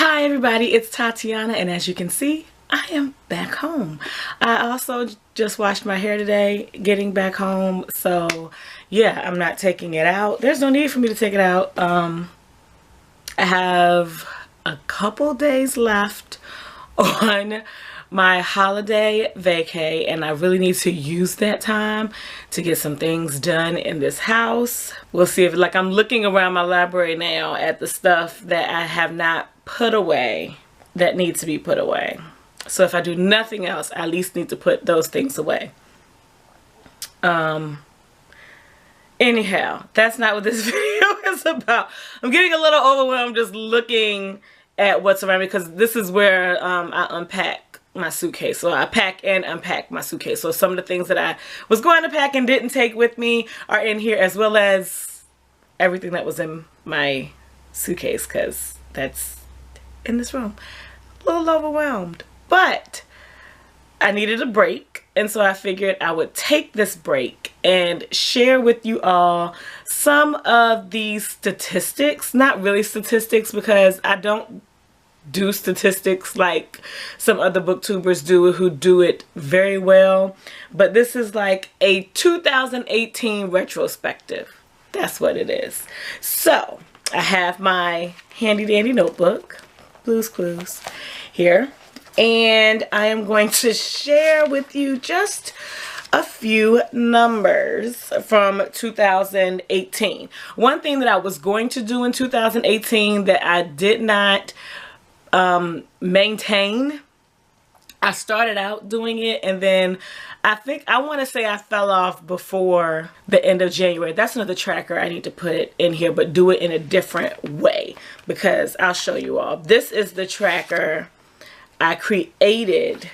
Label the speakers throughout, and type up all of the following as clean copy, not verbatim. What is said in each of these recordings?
Speaker 1: Hi everybody, it's Tatiana, and as you can see, I am back home. I also just washed my hair today, getting back home, so yeah, I'm not taking it out. There's no need for me to take it out. I have a couple days left on my holiday vacay, and I really need to use that time to get some things done in this house. We'll see if, like, I'm looking around my library now at the stuff that I have not put away that needs to be put away. So if I do nothing else, I at least need to put those things away. Anyhow, that's not what this video is about. I'm getting a little overwhelmed just looking at what's around me, because this is where I unpack my suitcase. So I pack and unpack my suitcase. So some of the things that I was going to pack and didn't take with me are in here, as well as everything that was in my suitcase, because that's in this room. A little overwhelmed, but I needed a break, and so I figured I would take this break and share with you all some of these statistics. Not really statistics, because I don't do statistics like some other booktubers do who do it very well, but this is like a 2018 retrospective. That's what it is. So I have my handy dandy notebook, Blue's Clues, here, and I am going to share with you just a few numbers from 2018. One thing that I was going to do in 2018 that I did not maintain. I started out doing it, and then I want to say I fell off before the end of January. That's another tracker I need to put in here, but do it in a different way, because I'll show you all. This is the tracker I created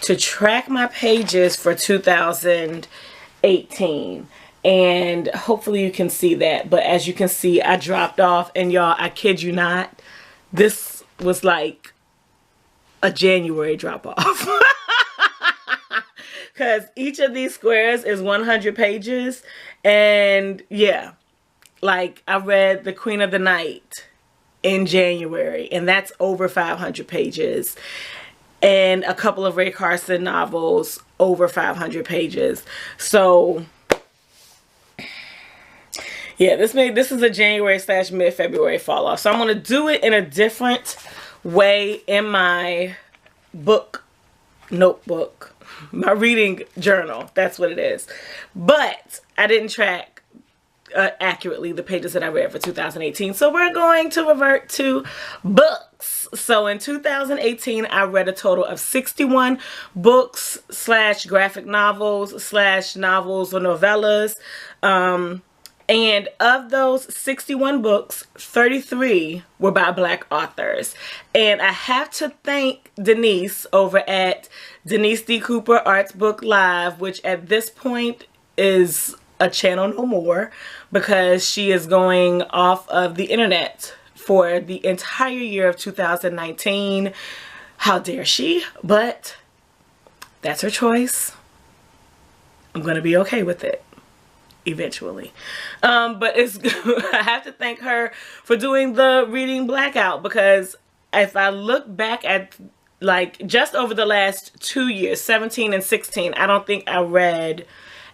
Speaker 1: to track my pages for 2018, and hopefully you can see that. But as you can see, I dropped off, and y'all, I kid you not, this was like a January drop off. Because each of these squares is 100 pages. And yeah, like I read The Queen of the Night in January, and that's over 500 pages. And a couple of Ray Carson novels, over 500 pages. So yeah, this is a January / mid-February fall off. So I'm going to do it in a different way in my notebook, my reading journal. That's what it is. But I didn't track accurately the pages that I read for 2018. So we're going to revert to books. So in 2018, I read a total of 61 books / graphic novels / novels or novellas. And of those 61 books, 33 were by Black authors. And I have to thank Denise over at Denise D. Cooper Arts Book Live, which at this point is a channel no more, because she is going off of the internet for the entire year of 2019. How dare she? But that's her choice. I'm going to be okay with it eventually. But it's I have to thank her for doing the reading blackout, because if I look back at like just over the last 2 years, 17 and 16, I don't think I read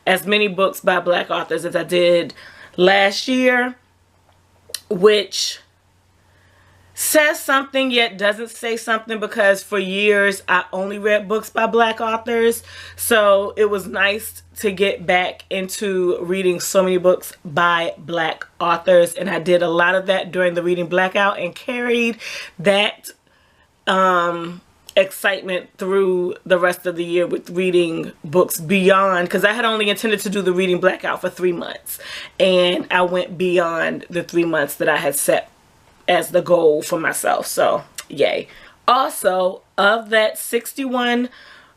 Speaker 1: as many books by Black authors as I did last year, which says something yet doesn't say something, because for years I only read books by Black authors. So it was nice to get back into reading so many books by Black authors, and I did a lot of that during the reading blackout and carried that excitement through the rest of the year with reading books beyond, because I had only intended to do the reading blackout for 3 months, and I went beyond the 3 months that I had set as the goal for myself. So yay. Also, of that 61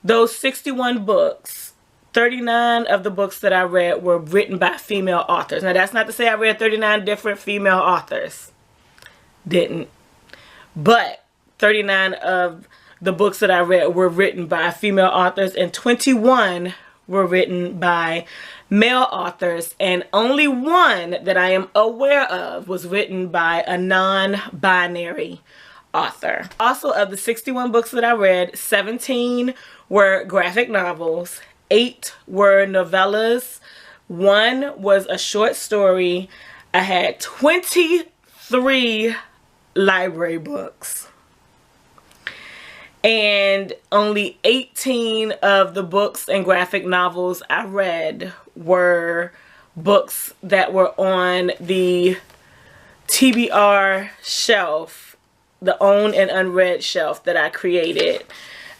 Speaker 1: books, 39 of the books that I read were written by female authors. Now that's not to say I read 39 different female authors. Didn't. But 39 of the books that I read were written by female authors, and 21 were written by male authors, and only one that I am aware of was written by a non-binary author. Also, of the 61 books that I read, 17 were graphic novels, 8 were novellas, 1 was a short story. I had 23 library books. And only 18 of the books and graphic novels I read were books that were on the TBR shelf, the owned and unread shelf that I created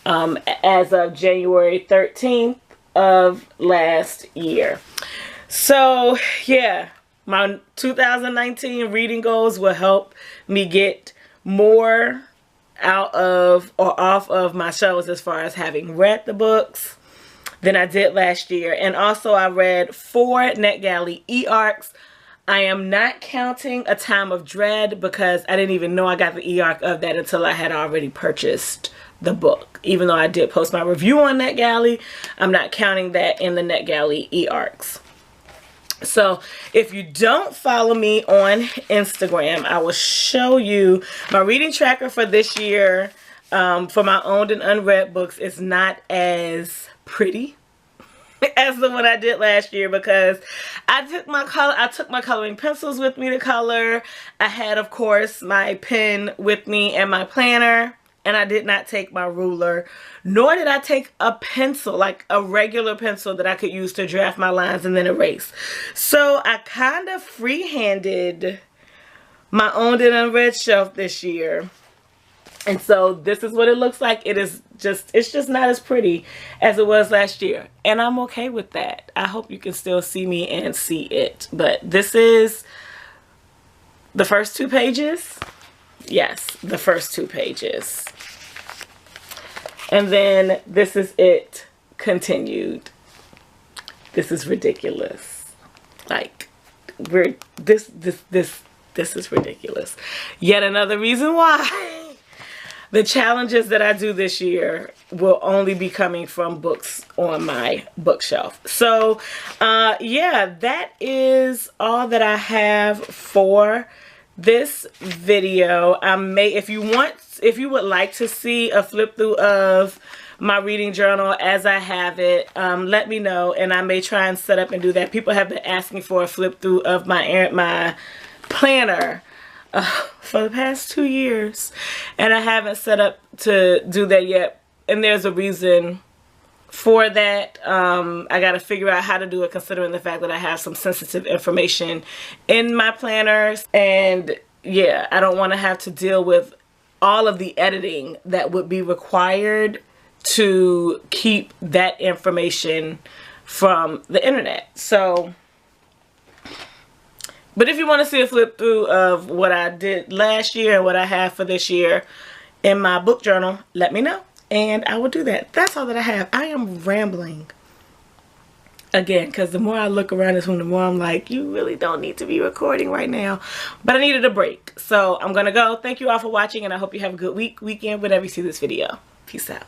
Speaker 1: as of January 13th of last year. So yeah, my 2019 reading goals will help me get more out of or off of my shelves as far as having read the books than I did last year. And also I read 4 NetGalley e-arcs. I am not counting A Time of Dread because I didn't even know I got the e-arc of that until I had already purchased the book. Even though I did post my review on NetGalley, I'm not counting that in the NetGalley e-arcs. So if you don't follow me on Instagram, I will show you my reading tracker for this year. For my owned and unread books, is not as pretty as the one I did last year because I took my coloring pencils with me to color. I had, of course, my pen with me and my planner. And I did not take my ruler, nor did I take a pencil, like a regular pencil that I could use to draft my lines and then erase. So I kind of free-handed my owned and unread shelf this year. And so this is what it looks like. It's just not as pretty as it was last year. And I'm okay with that. I hope you can still see me and see it. But this is the first 2 pages. Yes, the first 2 pages. And then this is it continued. This is ridiculous. Like, this is ridiculous. Yet another reason why the challenges that I do this year will only be coming from books on my bookshelf. So, yeah, that is all that I have for this video. If you would like to see a flip through of my reading journal as I have it, let me know, and I may try and set up and do that. People have been asking for a flip through of my planner for the past 2 years, and I haven't set up to do that yet, and there's a reason for that. I got to figure out how to do it, considering the fact that I have some sensitive information in my planners. And yeah, I don't want to have to deal with all of the editing that would be required to keep that information from the internet. So, but if you want to see a flip through of what I did last year and what I have for this year in my book journal, let me know. And I will do that. That's all that I have. I am rambling again because the more I look around this room, the more I'm like, you really don't need to be recording right now. But I needed a break. So I'm going to go. Thank you all for watching, and I hope you have a good weekend, whenever you see this video. Peace out.